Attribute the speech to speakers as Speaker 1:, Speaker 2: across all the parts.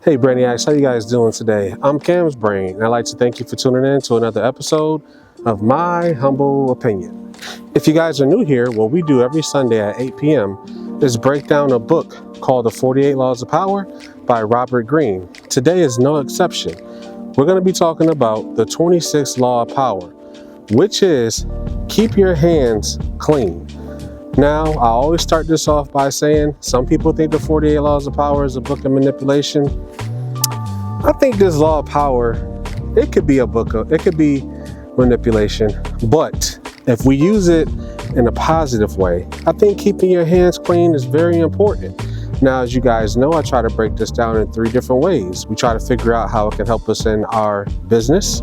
Speaker 1: Hey Brainiacs, how you guys doing today? I'm Cam's Brain, and I'd like to thank you for tuning in to another episode of My Humble Opinion. If you guys are new here, what we do every Sunday at 8 p.m. is break down a book called The 48 Laws of Power by Robert Greene. Today is no exception. We're going to be talking about the 26th Law of Power, which is keep your hands clean. Now, I always start this off by saying some people think the 48 Laws of Power is a book of manipulation. I think this Law of Power, it could be manipulation, but if we use it in a positive way, I think keeping your hands clean is very important. Now, as you guys know, I try to break this down in 3 different ways. We try to figure out how it can help us in our business,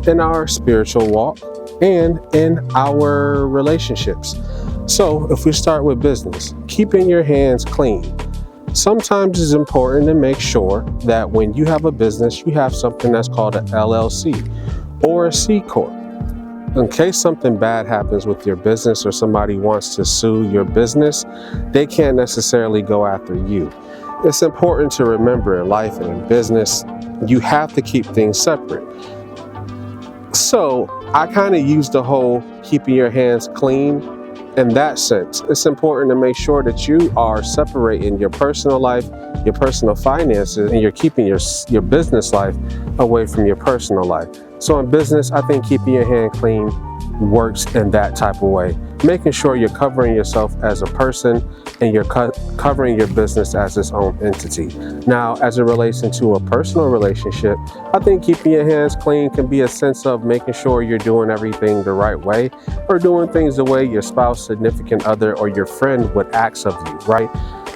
Speaker 1: in our spiritual walk, and in our relationships. So if we start with business, keeping your hands clean. Sometimes it's important to make sure that when you have a business, you have something that's called an LLC or a C Corp. In case something bad happens with your business or somebody wants to sue your business, they can't necessarily go after you. It's important to remember in life and in business, you have to keep things separate. So I kind of use the whole keeping your hands clean. In that sense, it's important to make sure that you are separating your personal life, your personal finances, and you're keeping your business life away from your personal life. So in business, I think keeping your hand clean works in that type of way. Making sure you're covering yourself as a person and you're covering your business as its own entity. Now, as it relates into a personal relationship, I think keeping your hands clean can be a sense of making sure you're doing everything the right way or doing things the way your spouse, significant other, or your friend would ask of you, right?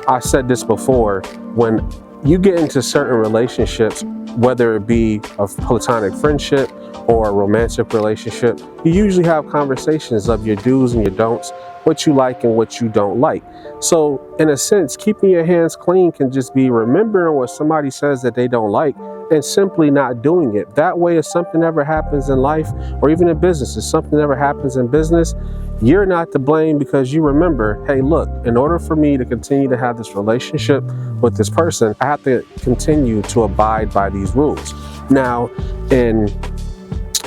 Speaker 1: I said this before, when you get into certain relationships, whether it be a platonic friendship or a romantic relationship, you usually have conversations of your do's and your don'ts, what you like and what you don't like. So in a sense, keeping your hands clean can just be remembering what somebody says that they don't like and simply not doing it. That way, if something ever happens in life or even in business, if something ever happens in business, you're not to blame because you remember, hey, look, in order for me to continue to have this relationship with this person, I have to continue to abide by these rules. Now, in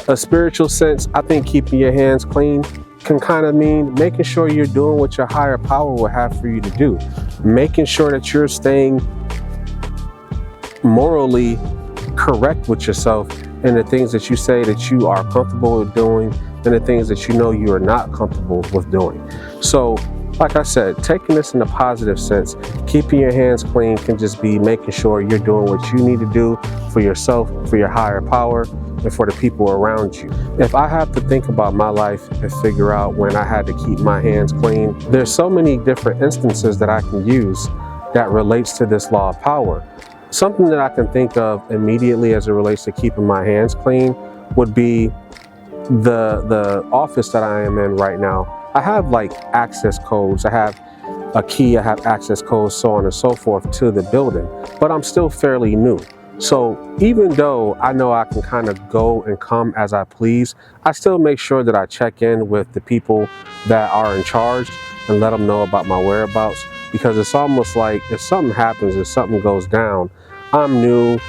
Speaker 1: a spiritual sense, I think keeping your hands clean can kind of mean making sure you're doing what your higher power will have for you to do. Making sure that you're staying morally correct with yourself and the things that you say that you are comfortable with doing and the things that you know you are not comfortable with doing. So, like I said, taking this in a positive sense, keeping your hands clean can just be making sure you're doing what you need to do for yourself, for your higher power, and for the people around you. If I have to think about my life and figure out when I had to keep my hands clean, there's so many different instances that I can use that relates to this law of power. Something that I can think of immediately as it relates to keeping my hands clean would be the office that I am in right now. I have like access codes. I have a key, I have access codes, so on and so forth to the building, but I'm still fairly new. So even though I know I can kind of go and come as I please, I still make sure that I check in with the people that are in charge and let them know about my whereabouts, because it's almost like if something happens, if something goes down, I'm new,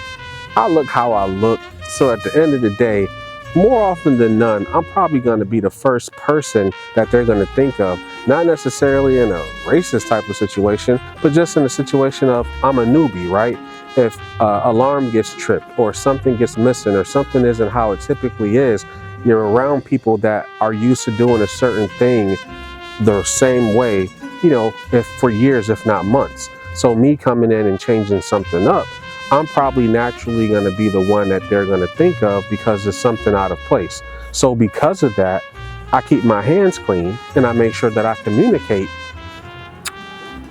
Speaker 1: I look how I look. So at the end of the day, more often than none, I'm probably going to be the first person that they're going to think of, not necessarily in a racist type of situation, but just in a situation of I'm a newbie, right? If alarm gets tripped or something gets missing or something isn't how it typically is, you're around people that are used to doing a certain thing the same way, if for years, if not months. So me coming in and changing something up, I'm probably naturally going to be the one that they're going to think of because there's something out of place. So because of that, I keep my hands clean and I make sure that I communicate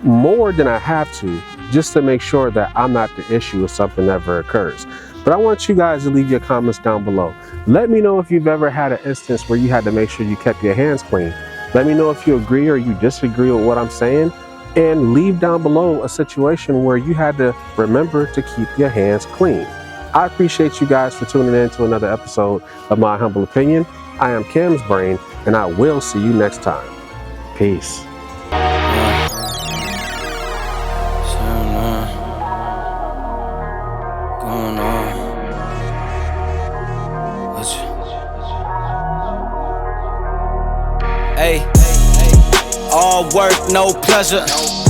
Speaker 1: more than I have to, just to make sure that I'm not the issue if something ever occurs. But I want you guys to leave your comments down below. Let me know if you've ever had an instance where you had to make sure you kept your hands clean. Let me know if you agree or you disagree with what I'm saying. And leave down below a situation where you had to remember to keep your hands clean. I appreciate you guys for tuning in to another episode of My Humble Opinion. I am Cam's Brain, and I will see you next time. Peace.
Speaker 2: going on? Hey, all work, no pleasure.